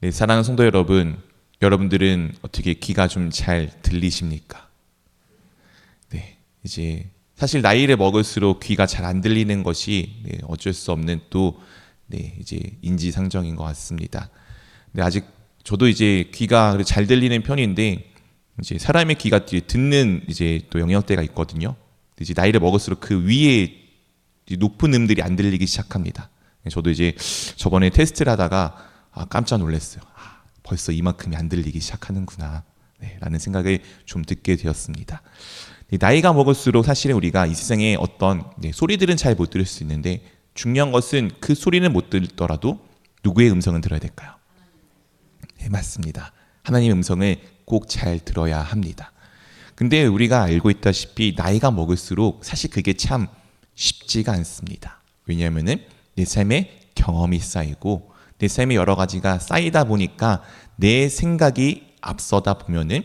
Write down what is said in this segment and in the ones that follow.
네, 사랑하는 성도 여러분, 여러분들은 어떻게 귀가 좀 잘 들리십니까? 네, 이제 사실 나이를 먹을수록 귀가 잘 안 들리는 것이 어쩔 수 없는 또 이제 인지상정인 것 같습니다. 근데 아직 저도 이제 귀가 잘 들리는 편인데 이제 사람의 귀가 듣는 이제 또 영역대가 있거든요. 이제 나이를 먹을수록 그 위에 높은 음들이 안 들리기 시작합니다. 저도 이제 저번에 테스트를 하다가 깜짝 놀랐어요. 벌써 이만큼이 안 들리기 시작하는구나 라는 생각을 좀 듣게 되었습니다. 나이가 먹을수록 사실은 우리가 이 세상에 어떤 소리들은 잘 못 들을 수 있는데 중요한 것은 그 소리는 못 들더라도 누구의 음성은 들어야 될까요? 네, 맞습니다. 하나님의 음성을 꼭 잘 들어야 합니다. 근데 우리가 알고 있다시피 나이가 먹을수록 사실 그게 참 쉽지가 않습니다. 왜냐하면은 내 삶에 경험이 쌓이고 내 삶에 여러 가지가 쌓이다 보니까 내 생각이 앞서다 보면은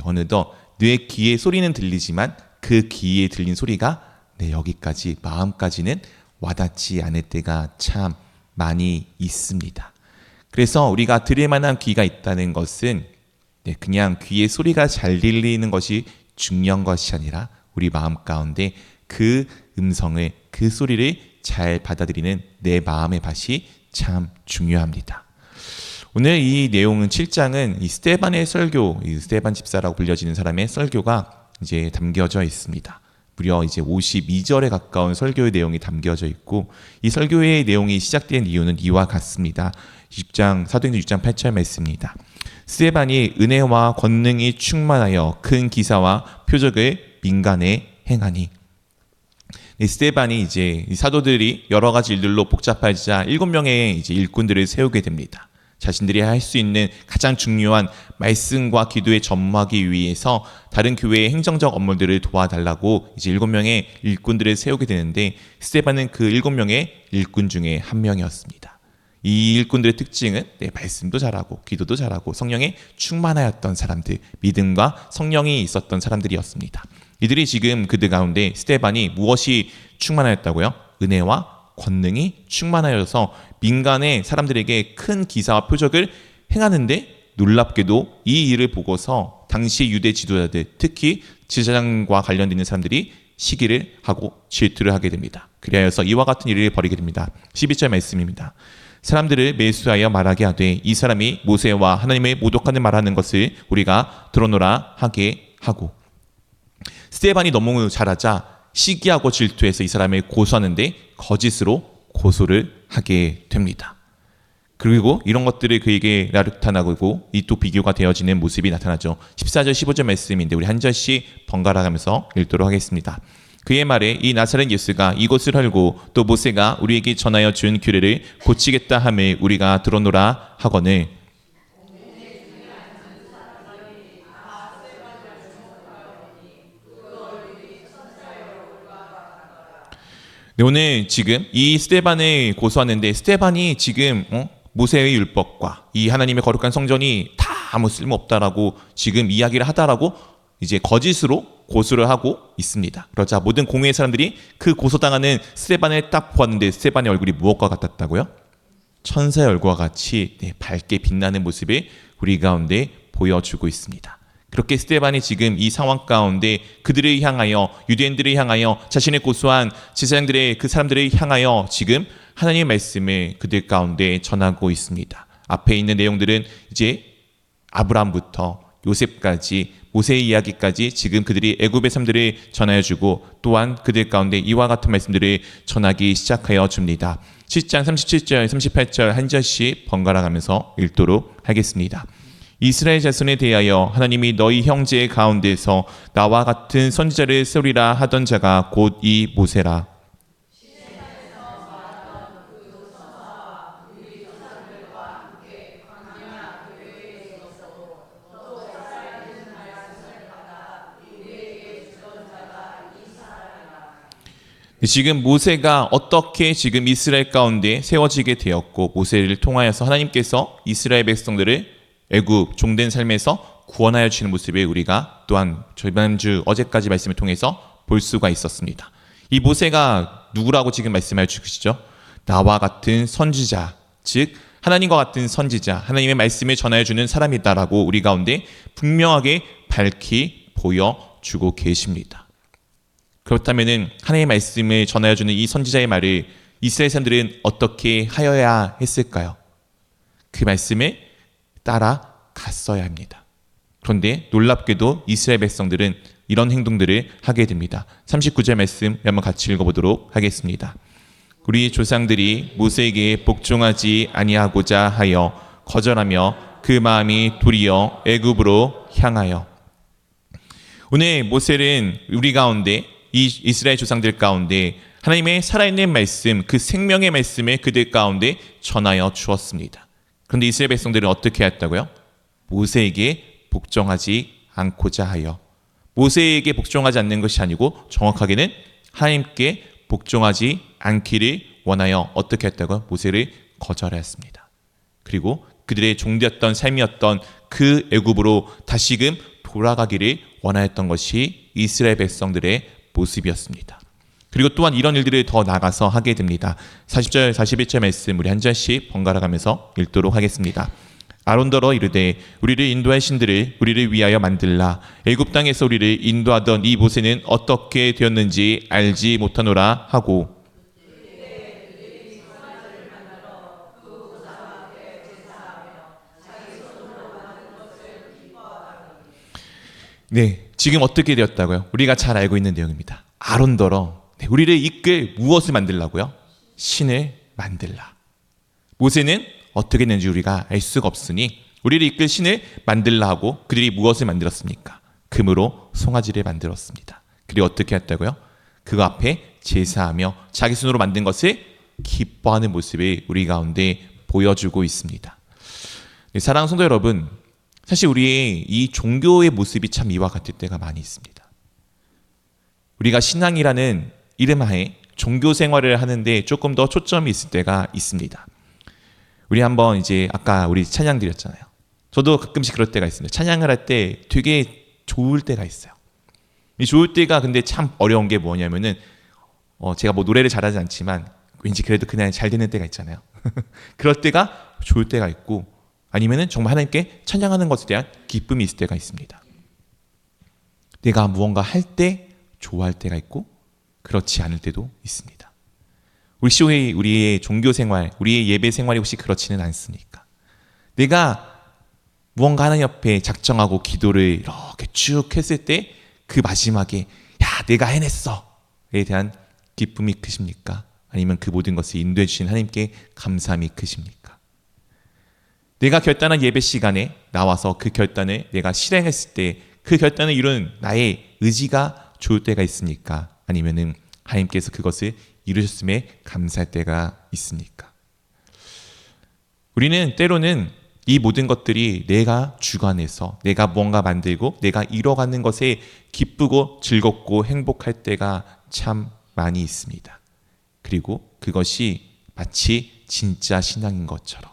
어느덧 내 귀에 소리는 들리지만 그 귀에 들린 소리가 내 여기까지 마음까지는 와닿지 않을 때가 참 많이 있습니다. 그래서 우리가 들을 만한 귀가 있다는 것은 그냥 귀에 소리가 잘 들리는 것이 중요한 것이 아니라 우리 마음 가운데 그 음성을 그 소리를 잘 받아들이는 내 마음의 밭이 참 중요합니다. 오늘 이 내용은 7장은 이 스데반의 설교, 이 스데반 집사라고 불려지는 사람의 설교가 이제 담겨져 있습니다. 무려 이제 52절에 가까운 설교의 내용이 담겨져 있고 이 설교의 내용이 시작된 이유는 이와 같습니다. 6장 사도행전 6장 8절 말씀입니다. 스데반이 은혜와 권능이 충만하여 큰 기사와 표적을 민간에 행하니. 스데반이 이제 사도들이 여러 가지 일들로 복잡해지자 7명의 이제 일꾼들을 세우게 됩니다. 자신들이 할 수 있는 가장 중요한 말씀과 기도에 전무하기 위해서 다른 교회의 행정적 업무들을 도와달라고 이제 7명의 일꾼들을 세우게 되는데 스데반은 그 7명의 일꾼 중에 한 명이었습니다. 이 일꾼들의 특징은 말씀도 잘하고 기도도 잘하고 성령에 충만하였던 사람들, 믿음과 성령이 있었던 사람들이었습니다. 이들이 지금 그들 가운데 스데반이 무엇이 충만하였다고요? 은혜와 권능이 충만하여서 민간의 사람들에게 큰 기사와 표적을 행하는데 놀랍게도 이 일을 보고서 당시 유대 지도자들, 특히 제사장과 관련된 사람들이 시기를 하고 질투를 하게 됩니다. 그리하여서 이와 같은 일을 벌이게 됩니다. 12절 말씀입니다. 사람들을 매수하여 말하게 하되 이 사람이 모세와 하나님의 모독하는 말하는 것을 우리가 들어노라 하게 하고. 스데반이 너무 잘하자 시기하고 질투해서 이 사람을 고소하는데 거짓으로 고소를 하게 됩니다. 그리고 이런 것들을 그에게 나타나고 이 또 비교가 되어지는 모습이 나타나죠. 14절 15절 말씀인데 우리 한 절씩 번갈아 가면서 읽도록 하겠습니다. 그의 말에 이 나사렛 예수가 이곳을 헐고 또 모세가 우리에게 전하여 준 규례를 고치겠다 함을 우리가 들어노라 하거늘. 오늘 지금 이 스데반을 고소하는데 스데반이 지금 모세의 율법과 이 하나님의 거룩한 성전이 다 아무 쓸모없다라고 지금 이야기를 하다라고 이제 거짓으로 고소를 하고 있습니다. 그러자 모든 공회의 사람들이 그 고소당하는 스데반을 딱 보았는데 스데반의 얼굴이 무엇과 같았다고요? 천사의 얼굴과 같이 밝게 빛나는 모습을 우리 가운데 보여주고 있습니다. 그렇게 스데반이 지금 이 상황 가운데 그들을 향하여 유대인들을 향하여 자신의 고소한 제사장들의 그 사람들을 향하여 지금 하나님의 말씀을 그들 가운데 전하고 있습니다. 앞에 있는 내용들은 이제 아브라함부터 요셉까지 모세의 이야기까지 지금 그들이 애굽의 삶들을 전하여 주고 또한 그들 가운데 이와 같은 말씀들을 전하기 시작하여 줍니다. 7장 37절 38절 한 절씩 번갈아 가면서 읽도록 하겠습니다. 이스라엘 자손에 대하여 하나님이 너희 형제 가운데서 나와 같은 선지자를 세우리라 하던 자가 곧 이 모세라. 지금 모세가 어떻게 지금 이스라엘 가운데 세워지게 되었고 모세를 통하여서 하나님께서 이스라엘 백성들을 애굽 종된 삶에서 구원하여 주시는 모습을 우리가 또한 저번주 어제까지 말씀을 통해서 볼 수가 있었습니다. 이 모세가 누구라고 지금 말씀하여 주시죠? 나와 같은 선지자, 즉 하나님과 같은 선지자, 하나님의 말씀을 전하여주는 사람이다라고 우리 가운데 분명하게 밝히 보여주고 계십니다. 그렇다면 하나님의 말씀을 전하여주는 이 선지자의 말을 이스라엘 사람들은 어떻게 하여야 했을까요? 그 말씀을 따라갔어야 합니다. 그런데 놀랍게도 이스라엘 백성들은 이런 행동들을 하게 됩니다. 39절 말씀 한번 같이 읽어보도록 하겠습니다. 우리 조상들이 모세에게 복종하지 아니하고자 하여 거절하며 그 마음이 도리어 애굽으로 향하여. 오늘 모세는 우리 가운데 이 이스라엘 조상들 가운데 하나님의 살아있는 말씀, 그 생명의 말씀을 그들 가운데 전하여 주었습니다. 그런데 이스라엘 백성들은 어떻게 했다고요? 모세에게 복종하지 않고자 하여. 모세에게 복종하지 않는 것이 아니고 정확하게는 하나님께 복종하지 않기를 원하여 어떻게 했다고요? 모세를 거절했습니다. 그리고 그들의 종되었던 삶이었던 그 애굽으로 다시금 돌아가기를 원하였던 것이 이스라엘 백성들의 모습이었습니다. 그리고 또한 이런 일들을 더 나가서 하게 됩니다. 40절, 41절 말씀 우리 한 절씩 번갈아 가면서 읽도록 하겠습니다. 아론더러 이르되 우리를 인도할 신들을 우리를 위하여 만들라. 애굽 땅에서 우리를 인도하던 이 모세는 어떻게 되었는지 알지 못하노라 하고. 네, 지금 어떻게 되었다고요? 우리가 잘 알고 있는 내용입니다. 아론더러 우리를 이끌 무엇을 만들라고요? 신을 만들라. 모세는 어떻게 했는지 우리가 알 수가 없으니 우리를 이끌 신을 만들라 하고 그들이 무엇을 만들었습니까? 금으로 송아지를 만들었습니다. 그리고 어떻게 했다고요? 그 앞에 제사하며 자기 손으로 만든 것을 기뻐하는 모습을 우리 가운데 보여주고 있습니다. 네, 사랑하는 성도 여러분, 사실 우리의 이 종교의 모습이 참 이와 같을 때가 많이 있습니다. 우리가 신앙이라는 이름 하에 종교 생활을 하는데 조금 더 초점이 있을 때가 있습니다. 우리 한번 이제 아까 우리 찬양 드렸잖아요. 저도 가끔씩 그럴 때가 있습니다. 찬양을 할 때 되게 좋을 때가 있어요. 이 좋을 때가 근데 참 어려운 게 뭐냐면은 제가 뭐 노래를 잘하지 않지만 왠지 그래도 그냥 잘 되는 때가 있잖아요. 그럴 때가 좋을 때가 있고 아니면은 정말 하나님께 찬양하는 것에 대한 기쁨이 있을 때가 있습니다. 내가 무언가 할 때 좋아할 때가 있고 그렇지 않을 때도 있습니다. 우리의 종교 생활, 우리의 예배 생활이 혹시 그렇지는 않습니까? 내가 무언가 하나님 옆에 작정하고 기도를 이렇게 쭉 했을 때 그 마지막에 야 내가 해냈어에 대한 기쁨이 크십니까? 아니면 그 모든 것을 인도해 주신 하나님께 감사함이 크십니까? 내가 결단한 예배 시간에 나와서 그 결단을 내가 실행했을 때 그 결단을 이룬 나의 의지가 좋을 때가 있습니까? 아니면은 하나님께서 그것을 이루셨음에 감사할 때가 있습니까? 우리는 때로는 이 모든 것들이 내가 주관해서 내가 뭔가 만들고 내가 이뤄가는 것에 기쁘고 즐겁고 행복할 때가 참 많이 있습니다. 그리고 그것이 마치 진짜 신앙인 것처럼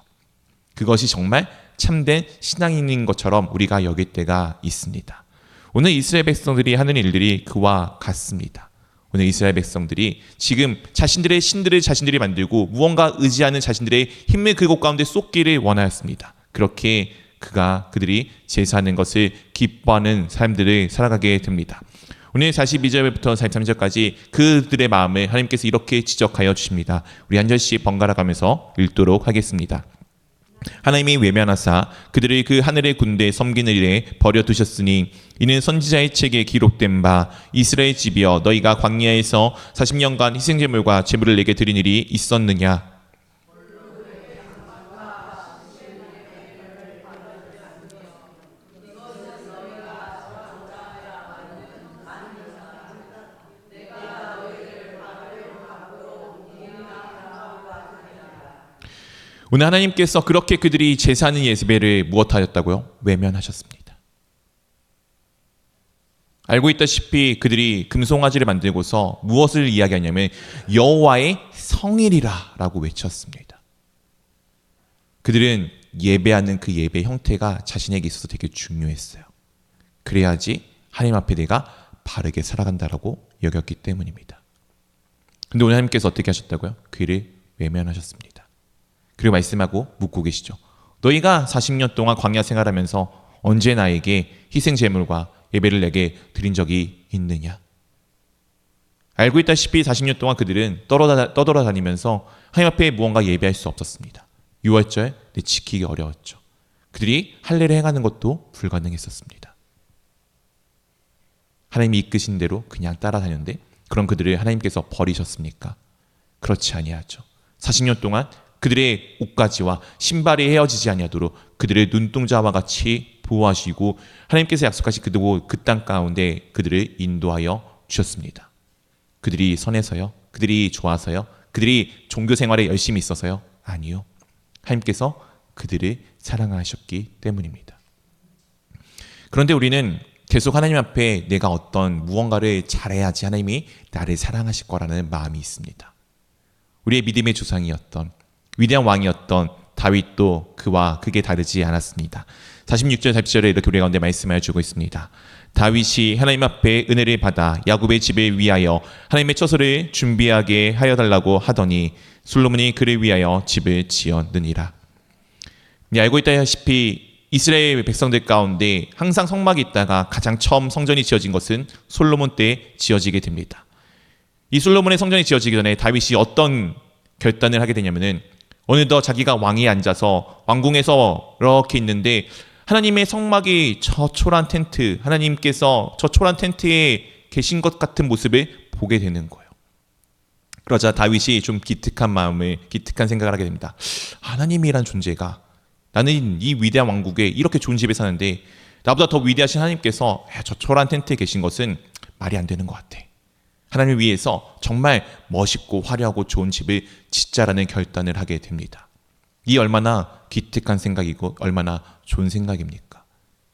그것이 정말 참된 신앙인인 것처럼 우리가 여길 때가 있습니다. 오늘 이스라엘 백성들이 하는 일들이 그와 같습니다. 오늘 이스라엘 백성들이 지금 자신들의 신들을 자신들이 만들고 무언가 의지하는 자신들의 힘을 그곳 가운데 쏟기를 원하였습니다. 그렇게 그들이 제사하는 것을 기뻐하는 삶들을 살아가게 됩니다. 오늘 42절부터 43절까지 그들의 마음을 하나님께서 이렇게 지적하여 주십니다. 우리 한 절씩 번갈아 가면서 읽도록 하겠습니다. 하나님이 외면하사 그들을 그 하늘의 군대에 섬기는 일에 버려두셨으니 이는 선지자의 책에 기록된 바 이스라엘 집이여 너희가 광야에서 40년간 희생제물과 제물을 내게 드린 일이 있었느냐. 오늘 하나님께서 그렇게 그들이 제사하는 예배를 무엇하였다고요? 외면하셨습니다. 알고 있다시피 그들이 금송아지를 만들고서 무엇을 이야기하냐면 여호와의 성일이라 라고 외쳤습니다. 그들은 예배하는 그 예배 형태가 자신에게 있어서 되게 중요했어요. 그래야지 하나님 앞에 내가 바르게 살아간다라고 여겼기 때문입니다. 근데 오늘 하나님께서 어떻게 하셨다고요? 그 일을 외면하셨습니다. 그리고 말씀하고 묻고 계시죠. 너희가 40년 동안 광야 생활하면서 언제 나에게 희생 제물과 예배를 내게 드린 적이 있느냐? 알고 있다시피 40년 동안 그들은 떠돌아다니면서 하나님 앞에 무언가 예배할 수 없었습니다. 유월절 지키기 어려웠죠. 그들이 할례를 행하는 것도 불가능했었습니다. 하나님이 이끄신 대로 그냥 따라다녔는데 그럼 그들을 하나님께서 버리셨습니까? 그렇지 아니하죠. 40년 동안 그들의 옷가지와 신발이 헤어지지 아니하도록 그들의 눈동자와 같이 보호하시고 하나님께서 약속하신 그 땅 가운데 그들을 인도하여 주셨습니다. 그들이 선해서요? 그들이 좋아서요? 그들이 종교 생활에 열심히 있어서요? 아니요. 하나님께서 그들을 사랑하셨기 때문입니다. 그런데 우리는 계속 하나님 앞에 내가 어떤 무언가를 잘해야지 하나님이 나를 사랑하실 거라는 마음이 있습니다. 우리의 믿음의 조상이었던 위대한 왕이었던 다윗도 그와 크게 다르지 않았습니다. 46절 47절에 이렇게 우리 가운데 말씀을 주고 있습니다. 다윗이 하나님 앞에 은혜를 받아 야곱의 집을 위하여 하나님의 처소를 준비하게 하여 달라고 하더니 솔로몬이 그를 위하여 집을 지었느니라. 알고 있다시피 이스라엘 백성들 가운데 항상 성막이 있다가 가장 처음 성전이 지어진 것은 솔로몬 때 지어지게 됩니다. 이 솔로몬의 성전이 지어지기 전에 다윗이 어떤 결단을 하게 되냐면은 어느덧 자기가 왕위에 앉아서 왕궁에서 이렇게 있는데 하나님의 성막이 저 초란 텐트, 하나님께서 저 초란 텐트에 계신 것 같은 모습을 보게 되는 거예요. 그러자 다윗이 좀 기특한 생각을 하게 됩니다. 하나님이란 존재가 나는 이 위대한 왕국에 이렇게 좋은 집에 사는데 나보다 더 위대하신 하나님께서 저 초란 텐트에 계신 것은 말이 안 되는 것 같아. 하나님을 위해서 정말 멋있고 화려하고 좋은 집을 짓자라는 결단을 하게 됩니다. 이 얼마나 기특한 생각이고 얼마나 좋은 생각입니까?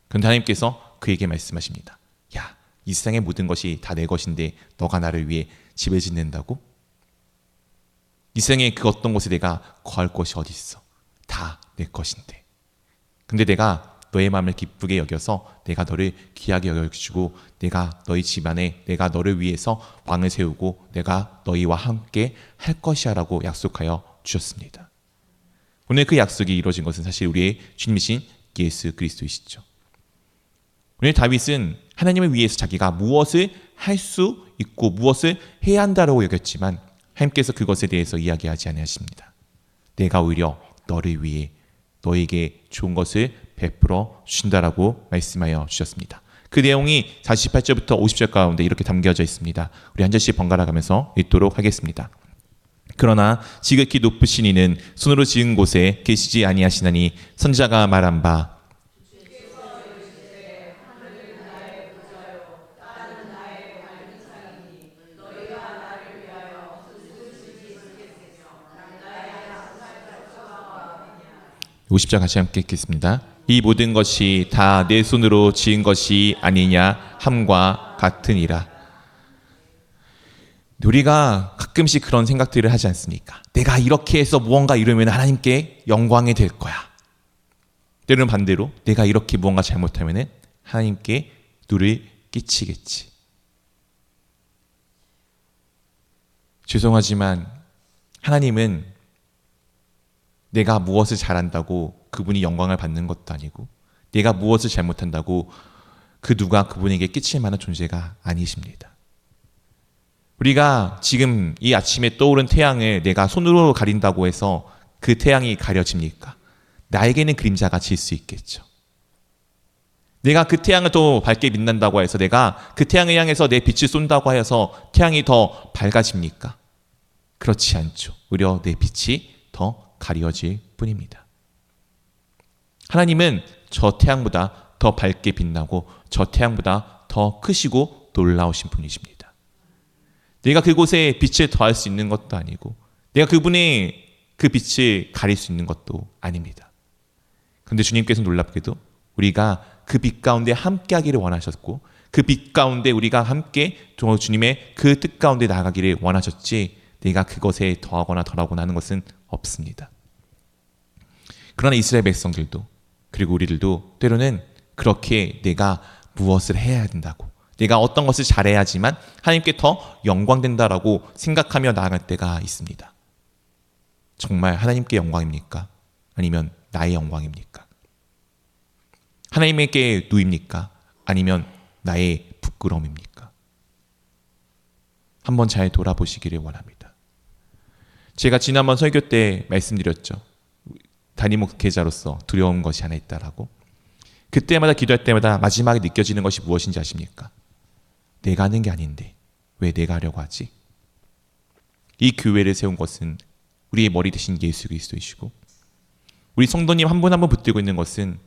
그런데 하나님께서 그에게 말씀하십니다. 야, 이 세상의 모든 것이 다 내 것인데 너가 나를 위해 집을 짓는다고? 이 세상에 그 어떤 곳에 내가 거할 곳이 어디 있어? 다 내 것인데. 근데 내가 너의 마음을 기쁘게 여겨서 내가 너를 귀하게 여겨주고 내가 너희 집안에 내가 너를 위해서 왕을 세우고 내가 너희와 함께 할 것이야 라고 약속하여 주셨습니다. 오늘 그 약속이 이루어진 것은 사실 우리의 주님이신 예수 그리스도이시죠. 오늘 다윗은 하나님을 위해서 자기가 무엇을 할 수 있고 무엇을 해야 한다라고 여겼지만 하나님께서 그것에 대해서 이야기하지 않으십니다. 내가 오히려 너를 위해 너에게 좋은 것을 베풀어 주신다라고 말씀하여 주셨습니다. 그 내용이 48절부터 50절 가운데 이렇게 담겨져 있습니다. 우리 한 절씩 번갈아 가면서 읽도록 하겠습니다. 그러나 지극히 높으신 이는 손으로 지은 곳에 계시지 아니하시나니 선지자가 말한 바 50절 같이 함께 읽겠습니다. 이 모든 것이 다 내 손으로 지은 것이 아니냐 함과 같으니라. 우리가 가끔씩 그런 생각들을 하지 않습니까? 내가 이렇게 해서 무언가 이루면 하나님께 영광이 될 거야. 때로는 반대로 내가 이렇게 무언가 잘못하면 하나님께 누를 끼치겠지. 죄송하지만 하나님은 내가 무엇을 잘한다고 그분이 영광을 받는 것도 아니고 내가 무엇을 잘못한다고 그 누가 그분에게 끼칠 만한 존재가 아니십니다. 우리가 지금 이 아침에 떠오른 태양을 내가 손으로 가린다고 해서 그 태양이 가려집니까? 나에게는 그림자가 질 수 있겠죠. 내가 그 태양을 더 밝게 빛난다고 해서 내가 그 태양을 향해서 내 빛을 쏜다고 해서 태양이 더 밝아집니까? 그렇지 않죠. 오히려 내 빛이 더 가려질 뿐입니다. 하나님은 저 태양보다 더 밝게 빛나고 저 태양보다 더 크시고 놀라우신 분이십니다. 내가 그곳에 빛을 더할 수 있는 것도 아니고 내가 그분의 그 빛을 가릴 수 있는 것도 아닙니다. 그런데 주님께서 놀랍게도 우리가 그 빛 가운데 함께 하기를 원하셨고 그 빛 가운데 우리가 함께 주님의 그 뜻 가운데 나아가기를 원하셨지 내가 그것에 더하거나 덜하거나 하는 것은 없습니다. 그러나 이스라엘 백성들도 그리고 우리들도 때로는 그렇게 내가 무엇을 해야 된다고 내가 어떤 것을 잘해야지만 하나님께 더 영광된다라고 생각하며 나아갈 때가 있습니다. 정말 하나님께 영광입니까? 아니면 나의 영광입니까? 하나님에게 누입니까? 아니면 나의 부끄러움입니까? 한번 잘 돌아보시기를 원합니다. 제가 지난번 설교 때 말씀드렸죠. 담임 목회자로서 두려운 것이 하나 있다라고. 그때마다 기도할 때마다 마지막에 느껴지는 것이 무엇인지 아십니까? 내가 하는 게 아닌데 왜 내가 하려고 하지? 이 교회를 세운 것은 우리의 머리 대신 예수 그리스도이시고, 우리 성도님 한 분 한 분 붙들고 있는 것은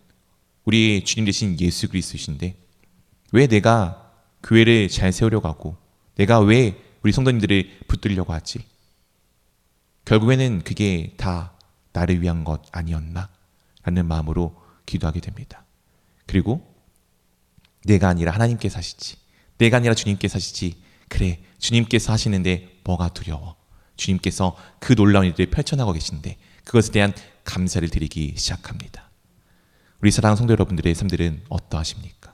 우리의 주님 대신 예수 그리스도이신데, 왜 내가 교회를 잘 세우려고 하고 내가 왜 우리 성도님들을 붙들려고 하지? 결국에는 그게 다 나를 위한 것 아니었나? 라는 마음으로 기도하게 됩니다. 그리고 내가 아니라 하나님께서 하시지, 내가 아니라 주님께서 하시지, 그래 주님께서 하시는데 뭐가 두려워? 주님께서 그 놀라운 일들을 펼쳐나가고 계신데 그것에 대한 감사를 드리기 시작합니다. 우리 사랑하는 성도 여러분들의 삶들은 어떠하십니까?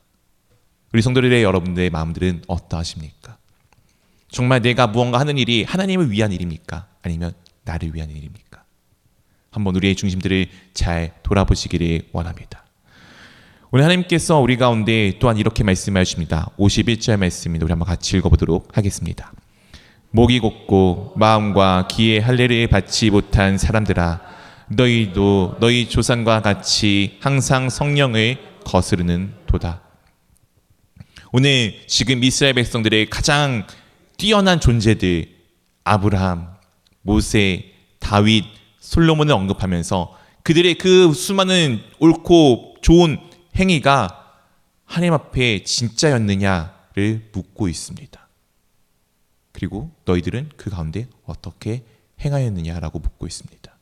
우리 성도들의 여러분들의 마음들은 어떠하십니까? 정말 내가 무언가 하는 일이 하나님을 위한 일입니까? 아니면 나를 위한 일입니까? 한번 우리의 중심들을 잘 돌아보시기를 원합니다. 오늘 하나님께서 우리 가운데 또한 이렇게 말씀해 주십니다. 51절 말씀입니다. 우리 한번 같이 읽어보도록 하겠습니다. 목이 곧고 마음과 귀에 할례를 받지 못한 사람들아, 너희도 너희 조상과 같이 항상 성령을 거스르는 도다. 오늘 지금 이스라엘 백성들의 가장 뛰어난 존재들, 아브라함, 모세, 다윗, 솔로몬을 언급하면서 그들의 그 수많은 옳고 좋은 행위가 하나님 앞에 진짜였느냐를 묻고 있습니다. 그리고 너희들은 그 가운데 어떻게 행하였느냐라고 묻고 있습니다.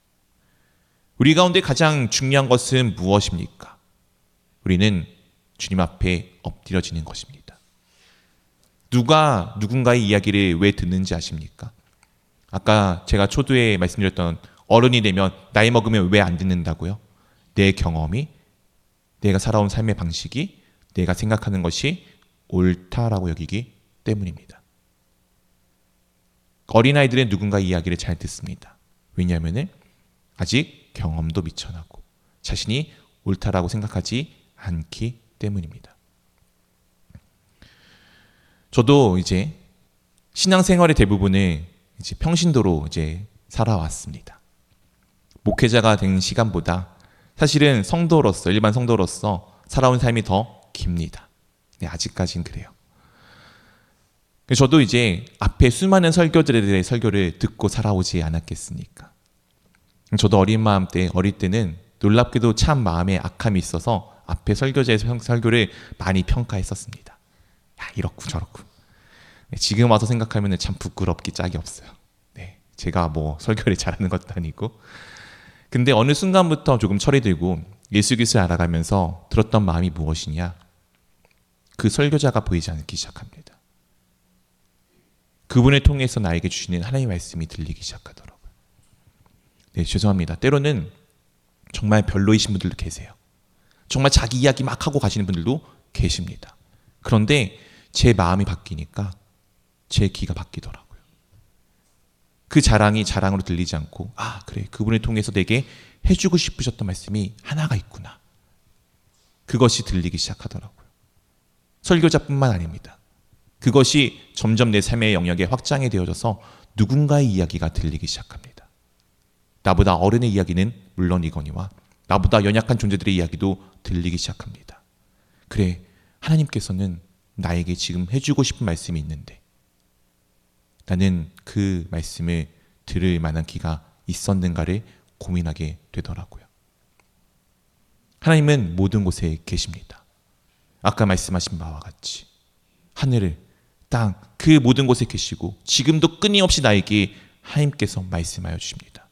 우리 가운데 가장 중요한 것은 무엇입니까? 우리는 주님 앞에 엎드려지는 것입니다. 누가 누군가의 이야기를 왜 듣는지 아십니까? 아까 제가 초두에 말씀드렸던 어른이 되면 나이 먹으면 왜 안 듣는다고요? 내 경험이, 내가 살아온 삶의 방식이, 내가 생각하는 것이 옳다라고 여기기 때문입니다. 어린아이들은 누군가 이야기를 잘 듣습니다. 왜냐하면 아직 경험도 미천하고 자신이 옳다라고 생각하지 않기 때문입니다. 저도 이제 신앙생활의 대부분을 이제 평신도로 이제 살아왔습니다. 목회자가 된 시간보다 사실은 성도로서, 일반 성도로서 살아온 삶이 더 깁니다. 네, 아직까지는 그래요. 저도 이제 앞에 수많은 설교들의 설교를 듣고 살아오지 않았겠습니까? 저도 어릴 때는 놀랍게도 참 마음에 악함이 있어서 앞에 설교자의 설교를 많이 평가했었습니다. 야, 이렇고 저렇고. 네, 지금 와서 생각하면 참 부끄럽기 짝이 없어요. 네, 제가 뭐 설교를 잘하는 것도 아니고. 근데 어느 순간부터 조금 철이 들고 예수 그리스도를 알아가면서 들었던 마음이 무엇이냐? 그 설교자가 보이지 않기 시작합니다. 그분을 통해서 나에게 주시는 하나님의 말씀이 들리기 시작하더라고요. 네, 죄송합니다. 때로는 정말 별로이신 분들도 계세요. 정말 자기 이야기 막 하고 가시는 분들도 계십니다. 그런데 제 마음이 바뀌니까 제 귀가 바뀌더라고요. 그 자랑이 자랑으로 들리지 않고, 아, 그래, 그분을 통해서 내게 해주고 싶으셨던 말씀이 하나가 있구나. 그것이 들리기 시작하더라고요. 설교자뿐만 아닙니다. 그것이 점점 내 삶의 영역에 확장이 되어져서 누군가의 이야기가 들리기 시작합니다. 나보다 어른의 이야기는 물론이거니와 나보다 연약한 존재들의 이야기도 들리기 시작합니다. 그래, 하나님께서는 나에게 지금 해주고 싶은 말씀이 있는데 나는 그 말씀을 들을 만한 귀가 있었는가를 고민하게 되더라고요. 하나님은 모든 곳에 계십니다. 아까 말씀하신 바와 같이 하늘을, 땅, 그 모든 곳에 계시고 지금도 끊임없이 나에게 하나님께서 말씀하여 주십니다.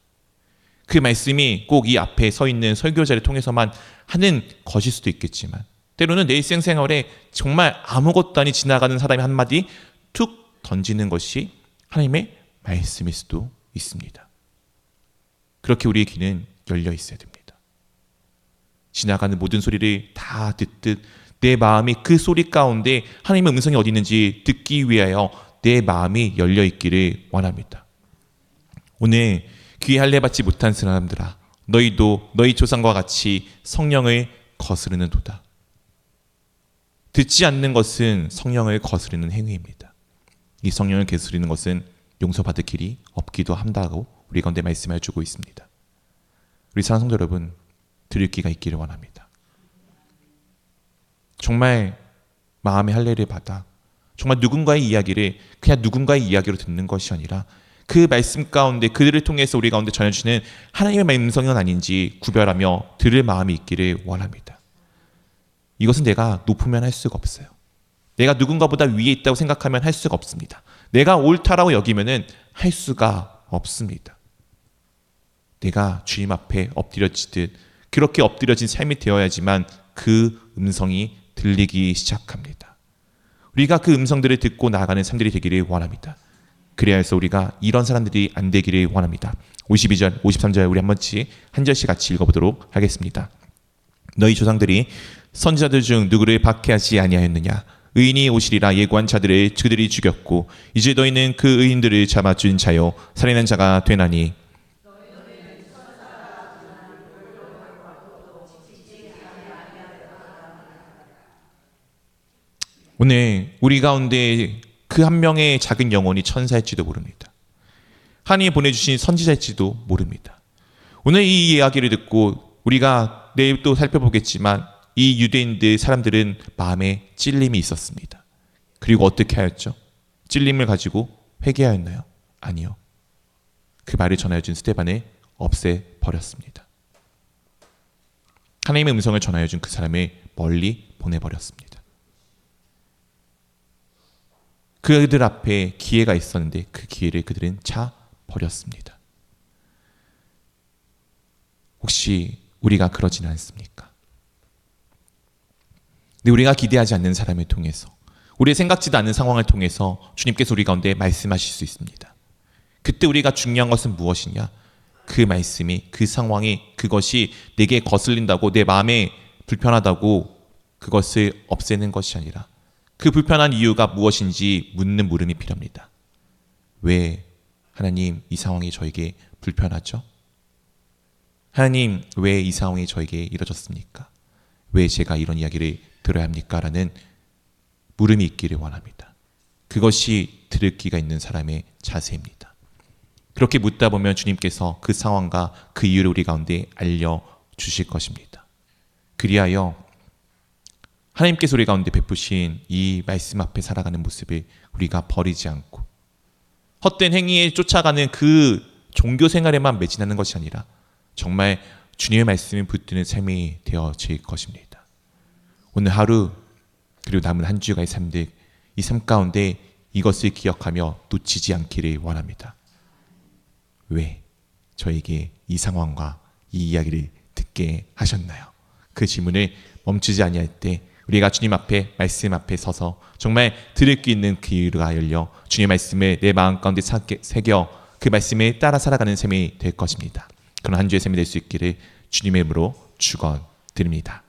그 말씀이 꼭 이 앞에 서 있는 설교자를 통해서만 하는 것일 수도 있겠지만 때로는 내 일생생활에 정말 아무것도 아닌 지나가는 사람이 한마디 툭 던지는 것이 하나님의 말씀일 수도 있습니다. 그렇게 우리의 귀는 열려 있어야 됩니다. 지나가는 모든 소리를 다 듣듯 내 마음이 그 소리 가운데 하나님의 음성이 어디 있는지 듣기 위하여 내 마음이 열려 있기를 원합니다. 오늘 귀에 할례 받지 못한 사람들아, 너희도 너희 조상과 같이 성령을 거스르는 도다. 듣지 않는 것은 성령을 거스르는 행위입니다. 이 성령을 거스르는 것은 용서받을 길이 없기도 한다고 우리 가운데 말씀해 주고 있습니다. 우리 사랑하는 성도 여러분, 들을 귀가 있기를 원합니다. 정말 마음의 할례를 받아 정말 누군가의 이야기를 그냥 누군가의 이야기로 듣는 것이 아니라 그 말씀 가운데 그들을 통해서 우리 가운데 전해주시는 하나님의 음성은 아닌지 구별하며 들을 마음이 있기를 원합니다. 이것은 내가 높으면 할 수가 없어요. 내가 누군가보다 위에 있다고 생각하면 할 수가 없습니다. 내가 옳다라고 여기면은 할 수가 없습니다. 내가 주님 앞에 엎드려지듯 그렇게 엎드려진 삶이 되어야지만 그 음성이 들리기 시작합니다. 우리가 그 음성들을 듣고 나아가는 삶들이 되기를 원합니다. 그래야 해서 우리가 이런 사람들이 안 되기를 원합니다. 52절, 53절 우리 한 절씩 같이 읽어보도록 하겠습니다. 너희 조상들이 선지자들 중 누구를 박해하지 아니하였느냐? 의인이 오시리라 예고한 자들을 그들이 죽였고 이제 너희는 그 의인들을 잡아준 자요 살인한 자가 되나니 오늘 우리 가운데 그 한 명의 작은 영혼이 천사일지도 모릅니다. 하나님이 보내주신 선지자일지도 모릅니다. 오늘 이 이야기를 듣고 우리가 내일 또 살펴보겠지만 이 유대인들 사람들은 마음에 찔림이 있었습니다. 그리고 어떻게 하였죠? 찔림을 가지고 회개하였나요? 아니요. 그 말을 전하여준 스데반을 없애버렸습니다. 하나님의 음성을 전하여준 그 사람을 멀리 보내버렸습니다. 그들 앞에 기회가 있었는데 그 기회를 그들은 차 버렸습니다. 혹시 우리가 그러지는 않습니까? 근데 우리가 기대하지 않는 사람을 통해서 우리의 생각지도 않는 상황을 통해서 주님께서 우리 가운데 말씀하실 수 있습니다. 그때 우리가 중요한 것은 무엇이냐? 그 말씀이, 그 상황이, 그것이 내게 거슬린다고 내 마음에 불편하다고 그것을 없애는 것이 아니라 그 불편한 이유가 무엇인지 묻는 물음이 필요합니다. 왜 하나님 이 상황이 저에게 불편하죠? 하나님 왜 이 상황이 저에게 이뤄졌습니까? 왜 제가 이런 이야기를 들어야 합니까? 라는 물음이 있기를 원합니다. 그것이 들을 귀가 있는 사람의 자세입니다. 그렇게 묻다 보면 주님께서 그 상황과 그 이유를 우리 가운데 알려주실 것입니다. 그리하여 하나님께서 우리 가운데 베푸신 이 말씀 앞에 살아가는 모습을 우리가 버리지 않고 헛된 행위에 쫓아가는 그 종교 생활에만 매진하는 것이 아니라 정말 주님의 말씀을 붙드는 삶이 되어질 것입니다. 오늘 하루 그리고 남은 한 주간의 삶들 이 삶 가운데 이것을 기억하며 놓치지 않기를 원합니다. 왜 저에게 이 상황과 이 이야기를 듣게 하셨나요? 그 질문을 멈추지 아니할 때 우리가 주님 앞에 말씀 앞에 서서 정말 들을 수 있는 귀가 열려 주님의 말씀을 내 마음 가운데 새겨 그 말씀에 따라 살아가는 삶이 될 것입니다. 그런 한 주의 삶이 될 수 있기를 주님의 이름으로 축원드립니다.